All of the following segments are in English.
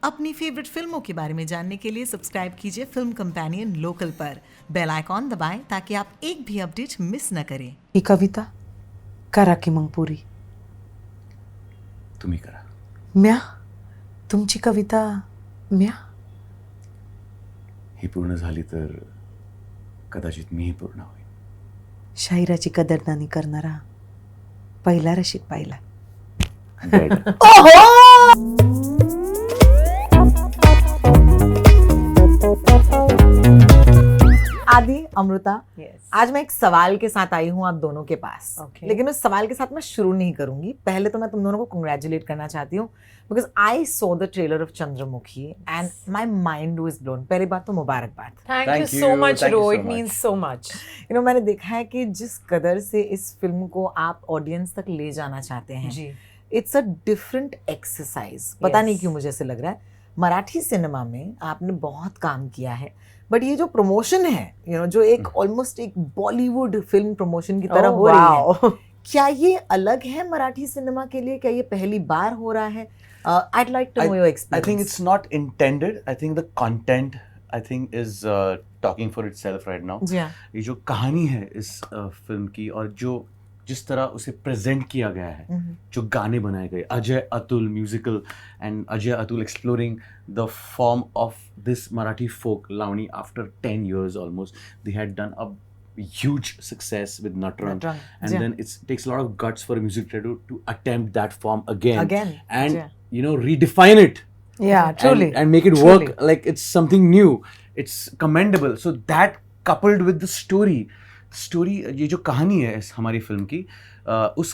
अपनी फेवरेट फिल्मों के बारे में जानने के लिए सब्सक्राइब कीजिए फिल्म कंपेनियन लोकल पर। बेल आइकॉन दबाएं ताकि आप एक भी अपडेट मिस न करें। ही कविता करा की मग पुरी? तुम्ही करा. म्या? तुमची कविता म्या? ही पूर्ण झाली तर कदाचित मीही पूर्ण होईन. शाहिराची कदर नाही करणारा पहिला रसिक पाहिला. आदि, अमृता, आज मैं एक सवाल के साथ आई हूँ आप दोनों के पास. लेकिन उस सवाल के साथ मैं शुरू नहीं करूंगी. पहले तो मैं तुम दोनों को कंग्रेचुलेट करना चाहती हूँ because I saw the trailer of Chandramukhi and my mind was blown. पहली बात तो मुबारकबाद. Thank you so much, Ro. It means so much. मैंने देखा है कि जिस कदर से इस फिल्म को आप ऑडियंस तक ले जाना चाहते हैं, इट्स अ डिफरेंट एक्सरसाइज. पता नहीं क्यों मुझे ऐसे लग रहा है. मराठी सिनेमा में आपने बहुत काम किया है, बट ये जो प्रमोशन है जो एक ऑलमोस्ट एक बॉलीवुड फिल्म प्रमोशन की तरह हो रही है, क्या ये अलग है मराठी सिनेमा के लिए? क्या ये पहली बार हो रहा है? I'd like to know your experience. I think it's not intended. I think the content is talking for itself right now. ये जो कहानी है इस फिल्म की और जो जिस तरह उसे प्रेजेंट किया गया है, जो गाने बनाए गए, Ajay Atul musical and Ajay Atul exploring the form of this Marathi folk Lavani after 10 years almost. They had done a huge success with Natrang, and then it takes a lot of guts for a music director to attempt that form again and redefine it. Yeah, truly. And make it work like it's something new. It's commendable. So that coupled with the story, ये जो कहानी है इस हमारी film की, उस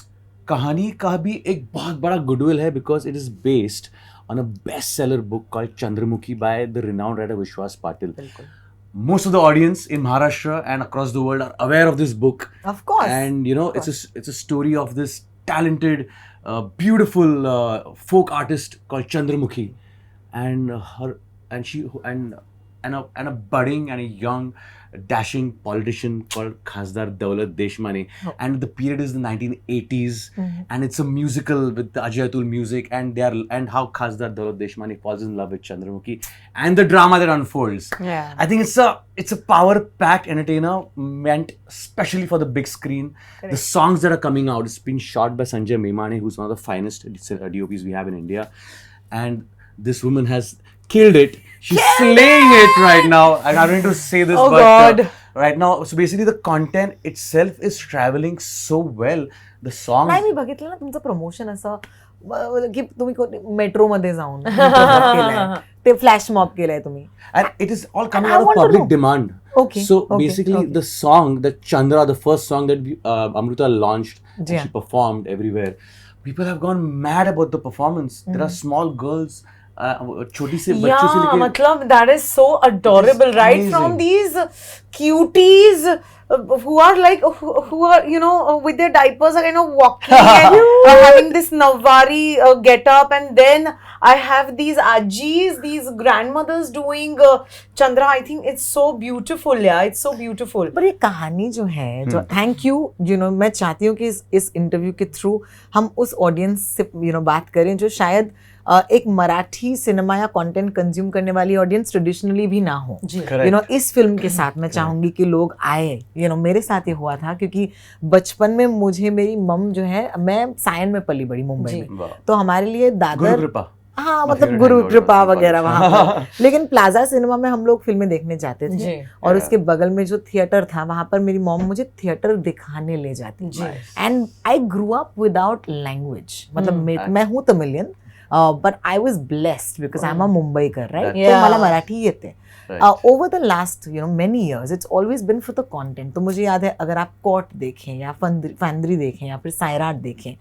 कहानी का भी एक बहुत बड़ा गुडविल है because it is based on a bestseller book called Chandramukhi by the renowned writer Vishwas Patil. Most of the audience in Maharashtra and across the world are aware of this book. Of course. And it's a story of this talented, beautiful folk artist called Chandramukhi, and a budding and a young dashing politician called Khasdar Daulat Deshmani. And the period is the 1980s, and it's a musical with the Ajay-Atul music, and how Khasdar Daulat Deshmani falls in love with Chandramukhi and the drama that unfolds. I think it's a power-packed entertainer meant especially for the big screen. The songs that are coming out, it's been shot by Sanjay Memane, who's one of the finest DOPs we have in India, and this woman has killed it. She's slaying it right now. I don't need to say this, but right now, so basically the content itself is traveling so well. The songs. नाही, मी बघितलं ना तुमचं promotion असं की तुम्ही metro मध्ये जाऊन केलंय, ते फ्लॅश मॉब केलंय तुम्ही. And it is all coming out of public demand. So basically the song, the Chandra, the first song that Amruta launched, and she performed everywhere. People have gone mad about the performance. There are small girls. छोटी से बच्चों से लेके, मतलब that is so adorable, right? From these cuties who are like who are with their diapers are walking and having this Nawari get up, and then I have these ajis, these grandmothers doing Chandra. I think it's so beautiful. Yeah, it's so beautiful. पर ये कहानी जो है, जो thank you मैं चाहती हूँ कि इस इंटरव्यू के थ्रू हम उस ऑडियंस से बात करें जो शायद एक मराठी सिनेमा या कंटेंट कंज्यूम करने वाली ऑडियंस ट्रेडिशनली भी ना हो. इस फिल्म के साथ मैं चाहूंगी कि लोग आए. मेरे साथ ये हुआ था क्योंकि बचपन में मुझे मेरी मम जो है, मैं सायन में पली बड़ी मुंबई में, तो हमारे लिए दादर, हाँ मतलब गुरु कृपा वगैरह वहाँ पर. लेकिन प्लाजा सिनेमा में हम लोग फिल्में देखने जाते थे और उसके बगल में जो थिएटर था वहां पर मेरी मॉम मुझे थिएटर दिखाने ले जाती. And I grew up without language. मतलब मैं हूँ Tamilian, but I was blessed because I'm a Mumbaikar, right? तो मला मराठी येते. Over the last many years, it's always been for the content. तो मुझे याद है अगर आप कॉट देखें या फंदरी देखें या फिर सायराट देखें,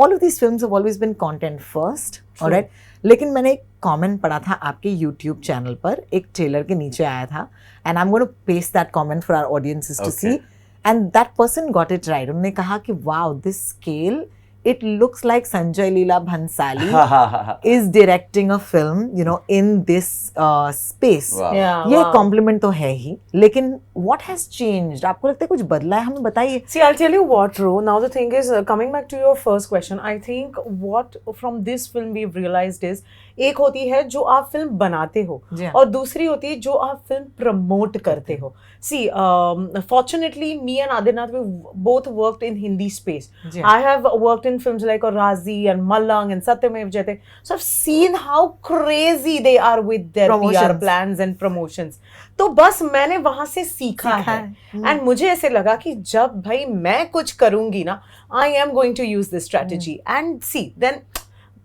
all of these films have always been content first, alright? लेकिन मैंने एक कमेंट पढ़ा था आपके YouTube चैनल पर, एक ट्रेलर के नीचे आया था, and I'm going to paste that comment for our audiences to see, and that person got it right. उन्होंने कहा कि wow, this scale, it looks like Sanjay Leela Bhansali is directing a film, in this space. ये compliment तो है ही, लेकिन what has changed? आपको लगता है कुछ बदला है? हमें बताइए. See, I'll tell you what, Ro. Now the thing is, coming back to your first question, I think what from this film we've realized is एक होती है जो आप फिल्म बनाते हो जी हाँ। और दूसरी होती है जो आप फिल्म प्रमोट करते हो. See, fortunately, me and Adinath, we both worked in Hindi space. जी हाँ. I have worked in films like Razi and Malang and Satyamev Jayate. So I've seen how crazy they are with their PR Promotions. plans and promotions. तो बस मैंने वहां से सीखा है. And मुझे ऐसे लगा कि जब भाई मैं कुछ करूंगी ना, I am going to use this strategy. And see, then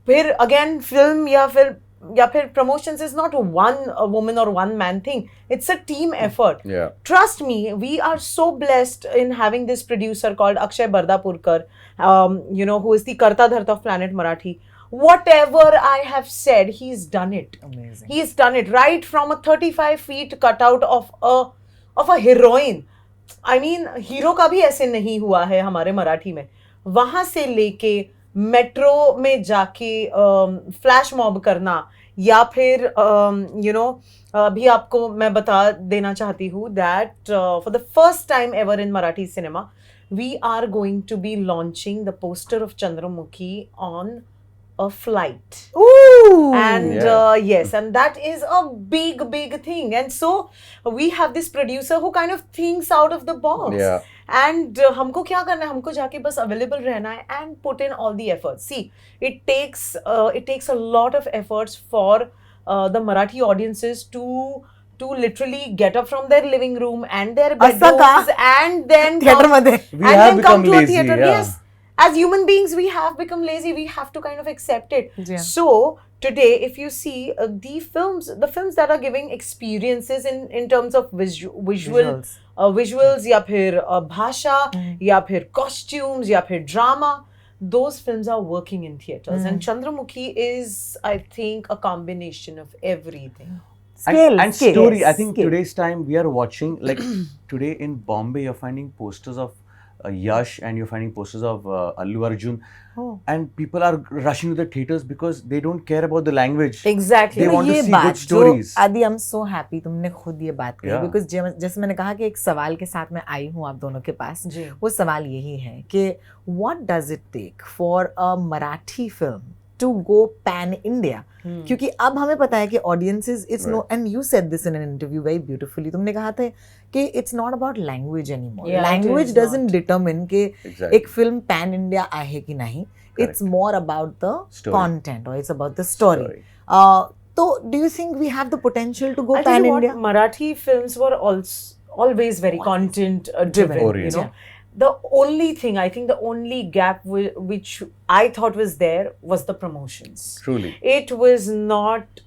फिर अगेन फिल्म या फिर promotions is not one woman और one man thing, it's a team effort. Yeah. Trust me, we are so blessed in having this producer called Akshay Bardapurkar, who is the Karta Dharta of Planet Marathi. Whatever I have said, he's done it. Amazing. He's done it right from a 35 feet cutout of a heroine. I mean, hero का भी ऐसे नहीं हुआ है हमारे मराठी में. वहां से लेके मेट्रो में जाके फ्लैश मॉब करना, या फिर अभी आपको मैं बता देना चाहती हूँ that for the first time ever in Marathi cinema we are going to be launching the poster of Chandramukhi on a flight. Ooh. And Yeah. yes, and that is a big thing. And so we have this producer who kind of thinks out of the box. Yeah. And हमको क्या करना है, हमको जाके बस available रहना है and put in all the efforts. See, it takes a lot of efforts for the Marathi audiences to literally get up from their living room and their असं का? bedrooms and then थिएटर मध्ये. We and have then come become to a lazy, theater. yeah. Yes, as human beings we have become lazy. We have to kind of accept it. Yeah. So today, if you see the films that are giving experiences in terms of Visuals. visuals, या फिर भाषा, या फिर costumes, या फिर drama, those films are working in theaters. And Chandramukhi is, I think, a combination of everything. Scale, and scale. story. I Yes, think scale. today's time we are watching, like today in Bombay, you're finding posters of Yash and you're finding posters of Allu Arjun, and people are rushing to the theaters because they don't care about the language. Exactly. They want to ये see बात good stories. जो आदि, I am so happy तुमने खुद ये बात कही, Yeah. Because जैसे मैंने कहा कि एक सवाल के साथ मैं आई हूँ आप दोनों के पास. जी. वो सवाल यही है कि what does it take for a Marathi film to go pan India, क्योंकि अब हमें पता है कि audiences it's no, and you said this in an interview very beautifully. तुमने कहा था कि it's not about language anymore. Yeah, it language is doesn't determine कि Exactly. एक फिल्म पैन इंडिया आहे की नहीं. It's more about the Story. Content और it's about the story. Story. तो do you think we have the potential to go I tell pan you what, India? Marathi films were always very content driven. Oriented. You know, the only thing, I think, the only gap which I thought was there was the promotions. Truly. It was not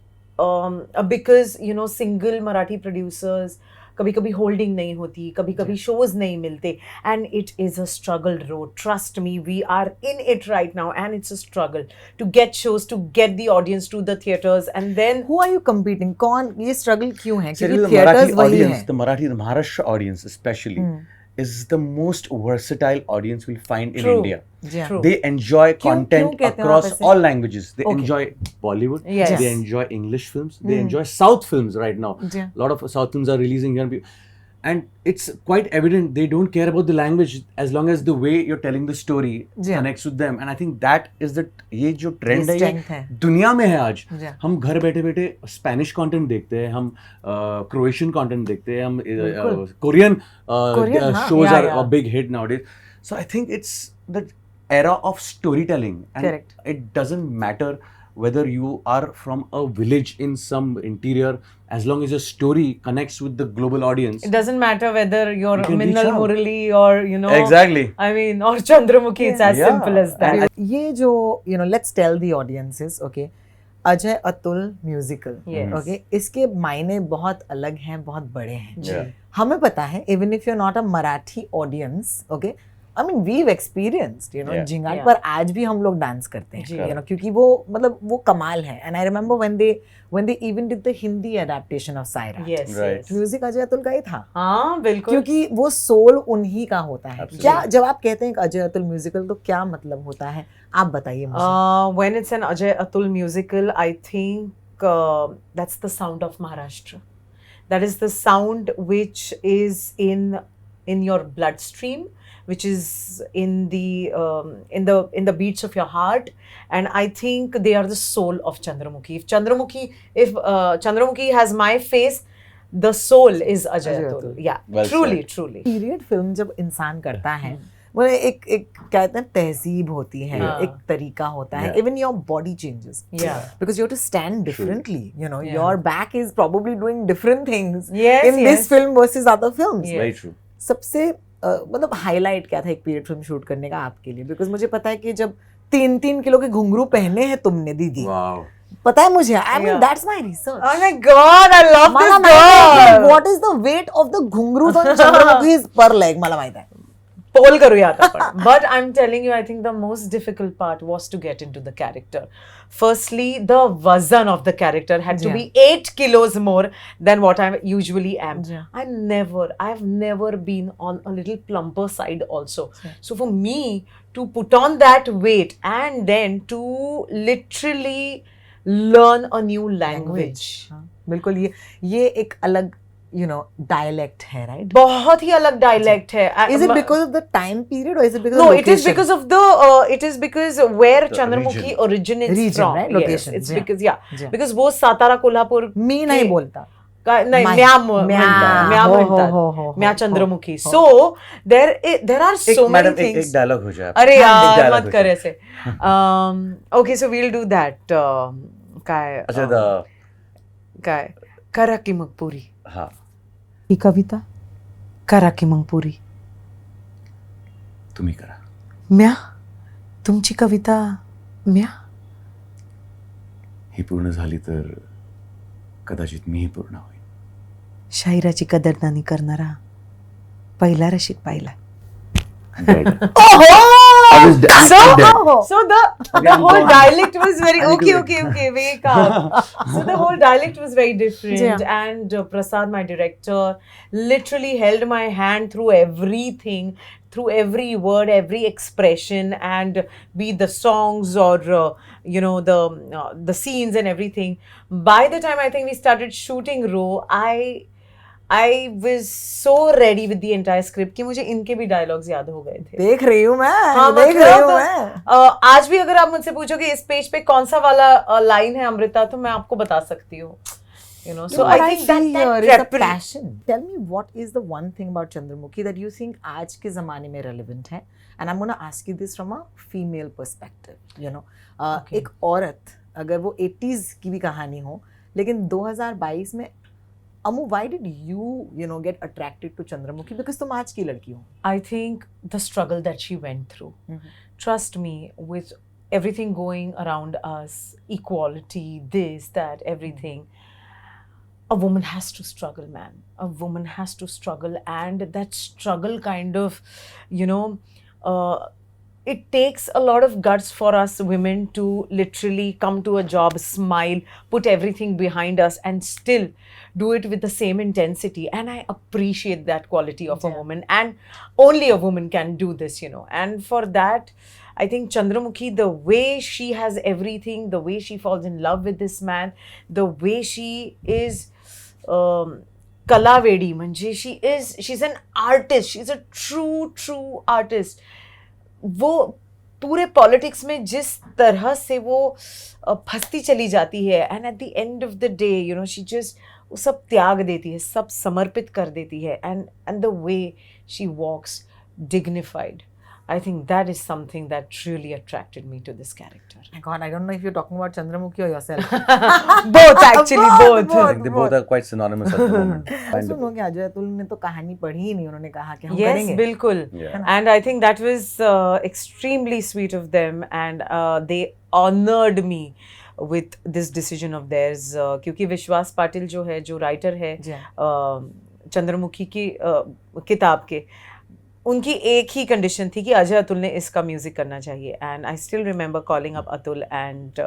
because single Marathi producers कभी कभी holding नहीं होती, कभी कभी shows नहीं मिलते, and it is a struggle road. Trust me, we are in it right now and it's a struggle to get shows, to get the audience to the theatres. And then Who are you competing? कौन ये struggle क्यों है? Actually, क्योंकि the theatres Marathi वही audience, है. the Maharashtra audience especially, is the most versatile audience we'll find in True. India. Yeah. True. They enjoy क्यों content कहते हो आप across ऐसे? all languages. They Okay. enjoy Bollywood. Yes. They enjoy English films. They enjoy South films right now. Yeah. A lot of South films are releasing here. And it's quite evident they don't care about the language as long as the way you're telling the story Yeah. connects with them. And I think that is ये जो trend है, strength ये है. दुनिया में है आज. Yeah. हम घर बैठे बैठे स्पेनिश कंटेंट देखते हैं, हम क्रोएशियन कंटेंट देखते हैं, हम कोरियन Korean, हाँ. shows Yeah, are yeah. a big hit nowadays. So I think it's the era of storytelling, and Correct. it doesn't matter whether you are from a village in some interior, as long as your story connects with the global audience. it doesn't matter whether you're You can reach Minnal out. Murali or Exactly. I mean, or Chandramukhi. It's as Yeah. simple as that. ये जो let's tell the audiences, okay, Ajay-Atul musical, Yes. okay, इसके मायने बहुत अलग हैं, बहुत बड़े हैं. Yeah. हमें पता है, even if you're not a Marathi audience, okay, I mean we've experienced, Yeah. Zingaat Yeah. पर आज भी हम लोग डांस करते हैं, जी. क्योंकि वो मतलब वो कमाल है. And I remember when they even did the Hindi adaptation of Saira. Yes, Right. yes. Music Ajay Atul का ही था, हाँ, बिल्कुल. क्योंकि वो सोल उन्हीं का होता है. Absolutely. क्या जब आप कहते हैं अजय अतुल म्यूजिकल तो क्या मतलब होता है, आप बताइए मुझे. When it's an Ajay-Atul musical, I think that's the sound of Maharashtra. That is the sound which is in your bloodstream, which is in the beats of your heart, and I think they are the soul of Chandramukhi. If Chandramukhi has my face, the soul is Ajay-Atul. Yeah, Well truly, said. truly. Period film जब इंसान करता है वो एक एक कहते हैं तहजीब होती है, हाँ. एक तरीका होता है. Yeah. Even your body changes. Yeah. Because you have to stand differently. You know, Yeah. your back is probably doing different things Yes, in yes. this film versus other films. Yeah. Very true. सबसे मतलब highlight क्या था एक period film shoot करने का आपके लिए? Because मुझे पता है कि जब 3-3 किलो के घुंघरू पहने हैं तुमने दीदी, Wow. पता है मुझे. I mean Yeah. that's my research. Oh my God, I love मला this माहित आहे girl. what is the weight of the ghungroos on Chandramukhi's per leg मला माहित आहे. पोल करूया आता पण. But I'm telling you, I think the most difficult part was to get into the character. Firstly, the wazan of the character had to be 8 kilos more than what I usually am. Yeah. I've never been on a little plumper side also. So for me to put on that weight and then to literally learn a new language. हाँ, बिल्कुल ये एक अलग dialect है, right? बहुत ही अलग dialect है. Is it because of the time period or is it because No, of it is location? because of the. It is because where The Chandramukhi region. originates Region, from. right? Yes, Location, it's yeah. because Yeah. because वो सातारा कोल्हापुर मी नहीं बोलता. नहीं My. म्या म्या. म्या हो, म्हणतात. हो, हो, म्या हो, चंद्रमुखी. हो. So there are so many madam things. एक डायलॉग हो जाए. अरे एक यार dialogue मत हो कर जाए. ऐसे. Okay, so we'll do that. काय अच्छा काय करा की मग पुरी. हाँ. ही कविता करा की मग पुरी. तुम्ही करा. म्या तुमची कविता म्या. ही पूर्ण झाली तर कदाचित मीही पूर्ण होईल. शायराची कदरदानी करणारा पहिला रसिक पाहिला. Dead. So the whole dialect was very okay. Wake up. So the whole dialect was very different, Yeah. and Prasad, my director, literally held my hand through everything, through every word, every expression, and be the songs or the scenes and everything. By the time I think we started shooting Ro, I was so ready with the entire script कि मुझे इनके भी dialogues याद हो गए थे. देख रही हूँ मैं. हाँ, देख रही हूँ मतलब, मैं. आज भी अगर आप मुझसे पूछो कि इस पेज पे कौन सा वाला लाइन है अमृता, तो मैं आपको बता सकती हूँ. So I think that is a prepar- passion. Tell me what is the one thing about Chandramukhi that you think आज के ज़माने में relevant है? And I'm gonna ask you this from a female perspective. एक औरत अगर वो 80s की भी कहानी हो, लेकिन 2022 में Amu, why did you get attracted to Chandramukhi? Because तुम आज की लड़की हो. I think the struggle that she went through. Trust me, with everything going around us, equality, this, that, everything, a woman has to struggle, man. A woman has to struggle, and that struggle kind of, it takes a lot of guts for us women to literally come to a job, smile, put everything behind us, and still do it with the same intensity. And I appreciate that quality of a woman, and only a woman can do this, And for that, I think Chandramukhi, the way she has everything, the way she falls in love with this man, the way she is Kalavedi, manje she's an artist, she's a true artist. वो पूरे politics में जिस तरह से वो फंसती चली जाती है, and at the end of the day she just वो सब त्याग देती है, सब समर्पित कर देती है, and the way she walks dignified. I think that is something that really attracted me to this character. My God, I don't know if you're talking about Chandramukhi or yourself. Both, actually, both. I think they both are quite synonymous at the moment. सुनो कि Ajay-Atul ने तो कहानी पढ़ी ही नहीं, उन्होंने कहा कि हम Yes, करेंगे. बिल्कुल. Yeah. And I think that was extremely sweet of them, and they honored me with this decision of theirs. क्योंकि विश्वास पाटिल जो है, जो राइटर है चंद्रमुखी की किताब के, उनकी एक ही कंडीशन थी कि अजय अतुल ने इसका म्यूजिक करना चाहिए. And I still remember calling up Atul and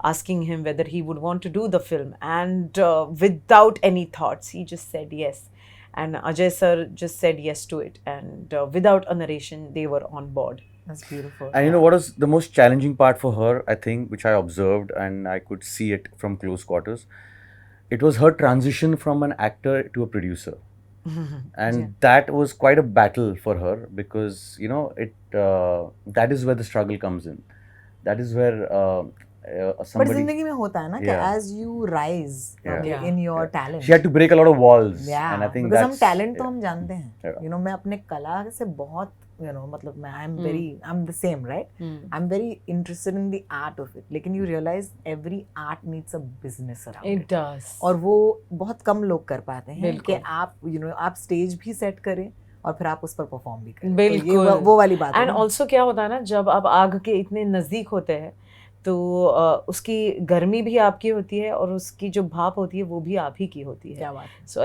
asking him whether he would want to do the film, and without any thoughts he just said yes, and Ajay sir just said yes to it, and without a narration they were on board. That's beautiful. And what was the most challenging part for her, I think, which I observed and I could see it from close quarters? It was her transition from an actor to a producer. and that was quite a battle for her, because that is where the struggle comes in. That is where but somebody जिंदगी में होता है ना कि Yeah. As you rise Yeah. In your talent, she had to break a lot of walls, and I think because हम that's talent तो हम जानते हैं, Yeah. यू नो, मैं अपने कला से बहुत मतलब मैं I am the same, right, I am very interested in the art of it, लेकिन you realise every art needs a business around It it, does. और वो बहुत कम लोग कर पाते हैं बिल्कुल। कि आप आप स्टेज भी सेट करें और फिर आप उस पर परफॉर्म भी करें। बिल्कुल। तो ये वो वाली बात है एंड ना। ऑल्सो क्या होता है ना, जब आप आग के इतने नज़दीक होते हैं तो उसकी गर्मी भी आपकी होती है और उसकी जो भाप होती है वो भी आप ही की होती है। क्या बात है। सो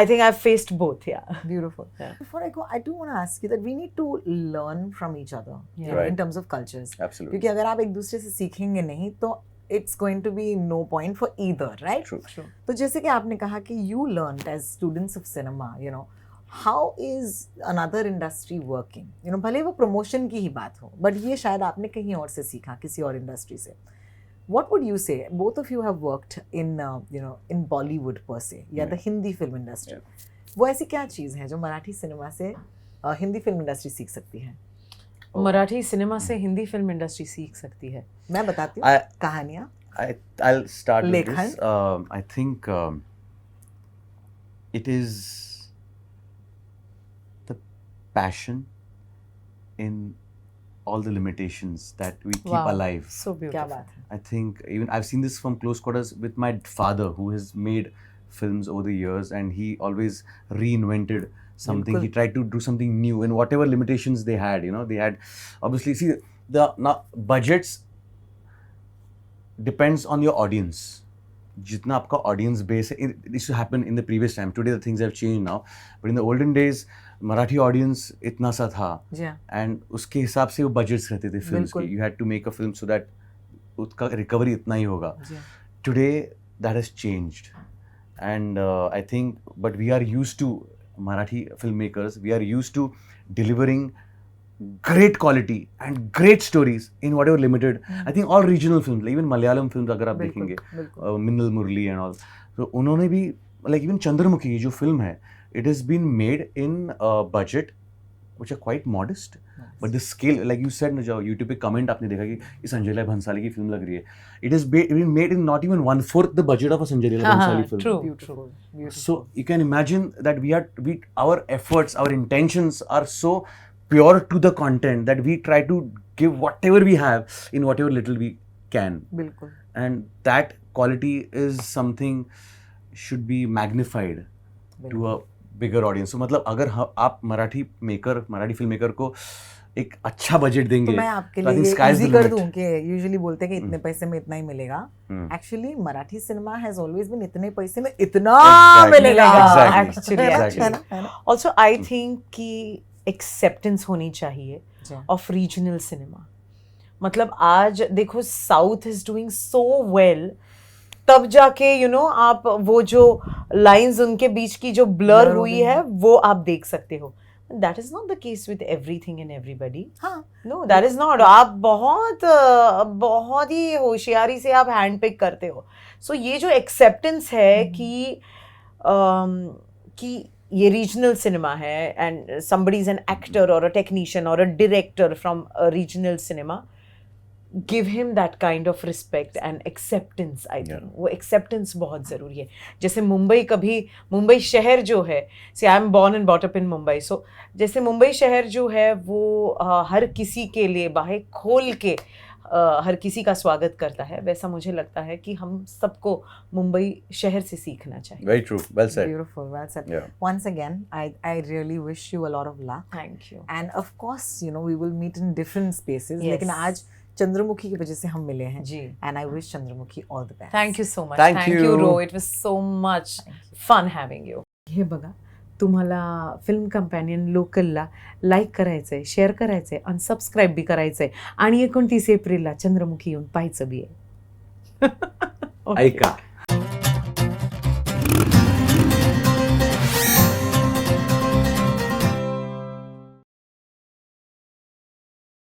I think I've faced both, yeah. Beautiful. Yeah. Before I go, I do want to ask you that we need to learn from each other, you know, Right. in terms of cultures. absolutely क्योंकि अगर आप एक दूसरे से सीखेंगे नहीं तो it's going to be no point for either, right? true. तो जैसे कि आपने कहा कि you learned as students of cinema, you know, how is another industry working? You know, भले वो promotion की ही बात हो, but ये शायद आपने कहीं और से सीखा, किसी और इंडस्ट्री से। What would you say? Both of you have worked in, in Bollywood per se, या the Hindi film industry. वो ऐसी क्या चीज़ है जो मराठी सिनेमा से हिंदी फिल्म इंडस्ट्री सीख सकती है? मराठी सिनेमा से हिंदी फिल्म इंडस्ट्री सीख सकती है। मैं बताती हूँ कहानियाँ। I'll start with Lekhan. this. I think it is the passion in all the limitations that we keep Wow. alive. So beautiful. क्या बात है। I think even I've seen this from close quarters with my father, who has made films over the years, and he always reinvented something. Bilkul. He tried to do something new in whatever limitations they had. They had, obviously, see, now budgets depends on your audience. जितना आपका audience base है, it used to happen in the previous time. Today the things have changed now, but in the olden days, Marathi audience इतना सा था, जी हाँ। and उसके हिसाब से वो budgets रहते थे films के. बिल्कुल। You had to make a film so that उसका recovery इतना ही होगा. जी हाँ। Today that has changed, and I think, but we are used to, Marathi filmmakers, we are used to delivering great quality and great stories in whatever limited. I think all regional films, like even Malayalam films अगर आप बिल्कुल, देखेंगे, बिल्कुल। मिन्नल मुरली and all, तो उन्होंने भी, like even Chandramukhi जो film है, it has been made in a budget which are quite modest, but the scale, like you said, जो YouTube पे comment आपने देखा कि ये संजय लीला भंसाली की film लग रही है, it has been made in not even 1/4 the budget of a Sanjay Leela Bhansali film. True. Beautiful. Beautiful. So you can imagine that our efforts, our intentions are so pure to the content that we try to give whatever we have in whatever little we can, बिल्कुल। and that quality is something should be magnified to a bigger audience. So मतलब अगर आप Marathi film maker को एक अच्छा budget देंगे, तो मैं आपके तो I think लिए sky's the इजी कर limit. दूं कि यूजुअली बोलते हैं कि इतने पैसे में इतना ही मिलेगा। Actually Marathi cinema has always been इतने पैसे में इतना Exactly. मिलेगा। Exactly. Actually, है ना? Exactly. है ना? है ना? Also, I think कि acceptance होनी चाहिए जी। of regional cinema. मतलब आज देखो south is doing so well, तब जाके आप वो जो लाइंस उनके बीच की जो ब्लर Blur हो हुई गई है है। वो आप देख सकते हो. That is not the case with everything and everybody. हाँ, नो दैट इज नॉट. आप बहुत ही होशियारी से आप हैंड पिक करते हो. सो ये जो एक्सेप्टेंस है कि ये रीजनल सिनेमा है and somebody is an actor or a technician or a director from a regional cinema, give him that kind of respect and acceptance. I think वो acceptance बहुत ज़रूरी है. जैसे मुंबई शहर जो है, see I am born and brought up in Mumbai, so जैसे मुंबई शहर जो है वो हर किसी के लिए बाहें खोल के हर किसी का स्वागत करता है, वैसा मुझे लगता है कि हम सबको मुंबई शहर से सीखना चाहिए. Very true. Well said. beautiful, well said. Yeah. Once again, I really wish you a lot of luck. Thank you. And of course, we will meet in different spaces. Yes. लेकिन आज चंद्रमुखी की वजह से हम मिले हैं. जी. And I wish Chandramukhi all the best. Thank you so much. Thank you. Ro. It was so much fun having you. हे बघा, तुम्हाला फिल्म कंपॅनियन लोकलला लाईक करायचंय, शेअर करायचंय आणि सबस्क्राईब बी करायचंय आणि 29 एप्रिलला चंद्रमुखी येऊन पाहायचं बी आहे. ऐका.